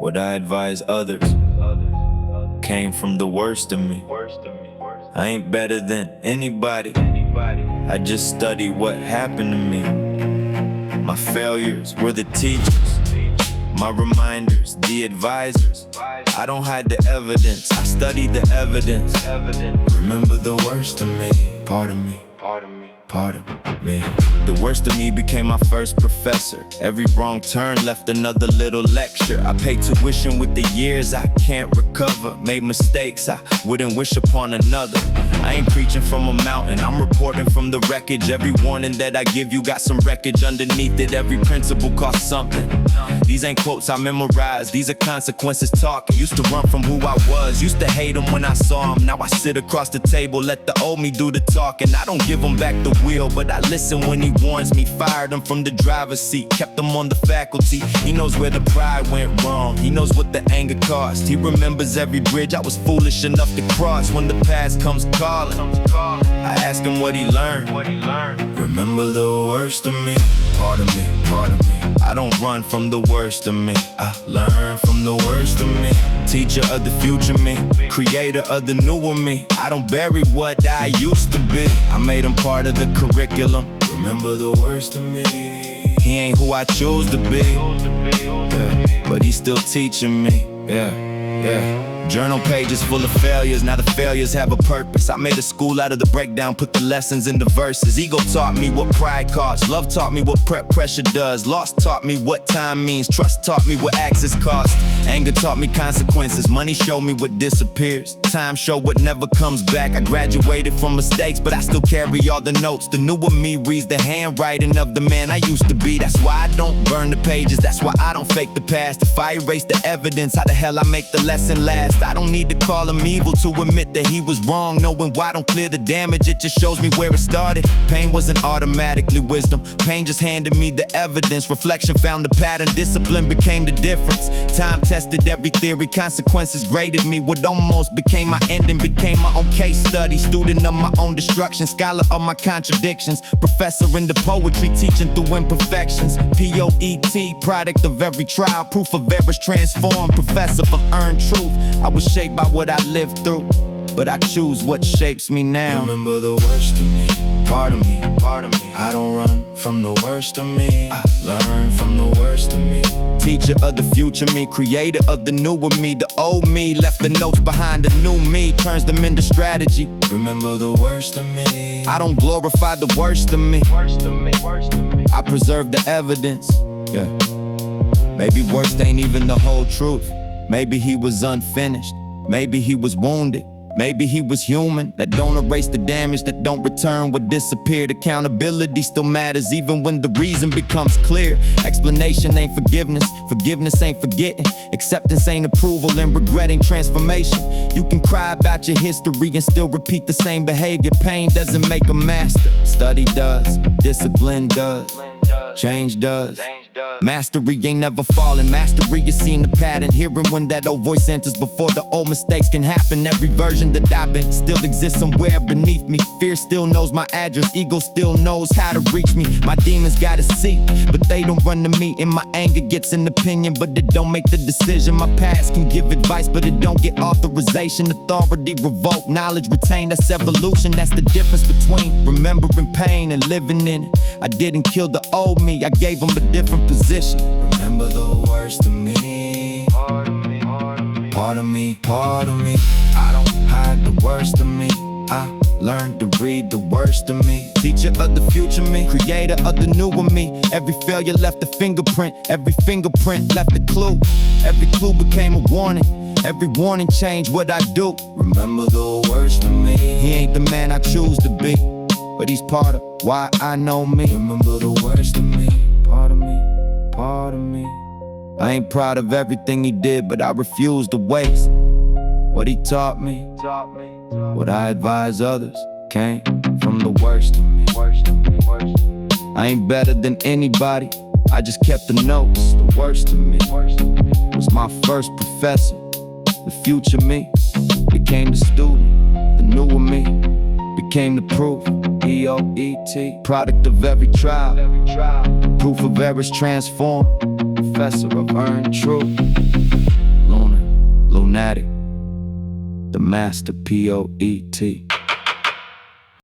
What I advise others came from the worst of me. I ain't better than anybody. I just study what happened to me. My failures were the teachers, my reminders, the advisors. I don't hide the evidence, I study the evidence. Remember the worst of me. Part of me. The worst of me became my first professor. Every wrong turn left another little lecture. I paid tuition with the years I can't recover. Made mistakes I wouldn't wish upon another. I ain't preaching from a mountain, I'm reporting from the wreckage. Every warning that I give you got some wreckage underneath it. Every principle costs something. These ain't quotes I memorized, these are consequences talking. Used to run from who I was, used to hate them when I saw them. Now I sit across the table, let the old me do the talking. I don't give him back the wheel, but I listen when he warns me. Fired him from the driver's seat, kept him on the faculty. He knows where the pride went wrong, he knows what the anger cost. He remembers every bridge I was foolish enough to cross. When the past comes calling, I ask him what he learned. Remember the worst of me. Part of me. I don't run from the worst of me, I learn from the worst of me. Teacher of the future me, creator of the newer me. I don't bury what I used to be, I made him part of the curriculum. Remember the worst of me. He ain't who I chose to be, yeah, but he's still teaching me, yeah. Journal pages full of failures, now the failures have a purpose. I made a school out of the breakdown, put the lessons into verses. Ego taught me what pride costs, love taught me what pressure does. Loss taught me what time means, trust taught me what access costs. Anger taught me consequences, money showed me what disappears. Time showed what never comes back. I graduated from mistakes, but I still carry all the notes. The newer me reads the handwriting of the man I used to be. That's why I don't burn the pages, that's why I don't fake the past. If I erase the evidence, how the hell I make the lesson last? I don't need to call him evil to admit that he was wrong. Knowing why don't clear the damage, it just shows me where it started. Pain wasn't automatically wisdom, pain just handed me the evidence. Reflection found the pattern, discipline became the difference. Time tested every theory, consequences graded me. What almost became my ending became my own case study. Student of my own destruction, scholar of my contradictions. Professor in the poetry, teaching through imperfections. P-O-E-T, product of every trial, proof of errors transformed. Professor for earned truth. I was shaped by what I lived through, but I choose what shapes me now. Remember the worst of me. Part of me. I don't run from the worst of me, I learn from the worst of me. Teacher of the future me, creator of the newer me. The old me left the notes behind, the new me turns them into strategy. Remember the worst of me. I don't glorify the worst of me, I preserve the evidence, yeah. Maybe worst ain't even the whole truth. Maybe he was unfinished, maybe he was wounded, maybe he was human. That don't erase the damage, that don't return what disappeared. Accountability still matters even when the reason becomes clear. Explanation ain't forgiveness, forgiveness ain't forgetting. Acceptance ain't approval and regretting transformation. You can cry about your history and still repeat the same behavior. Pain doesn't make a master, study does, discipline does, change does. Mastery ain't never falling, mastery is seeing the pattern. Hearing when that old voice enters before the old mistakes can happen. Every version that I've been still exists somewhere beneath me. Fear still knows my address, ego still knows how to reach me. My demons got a seat, but they don't run to me. And my anger gets an opinion, but it don't make the decision. My past can give advice, but it don't get authorization. Authority revolt, knowledge retained, that's evolution. That's the difference between remembering pain and living in it. I didn't kill the old me, I gave him a different position. Remember the worst of me. Part of me. I don't hide the worst of me, I learned to read the worst of me. Teacher of the future me, creator of the newer me. Every failure left a fingerprint, every fingerprint left a clue. Every clue became a warning, every warning changed what I do. Remember the worst of me. He ain't the man I choose to be, but he's part of why I know me. Remember the worst of me. Part of me. I ain't proud of everything he did, but I refuse to waste what he taught me. What I advise others came from the worst of me. I ain't better than anybody, I just kept the notes. The worst of me was my first professor. The future me became the student. The newer me became the proof. E-O-E-T, product of every trial, proof of errors transformed. professor of earned truth. Looner, Loonatic, the master poet.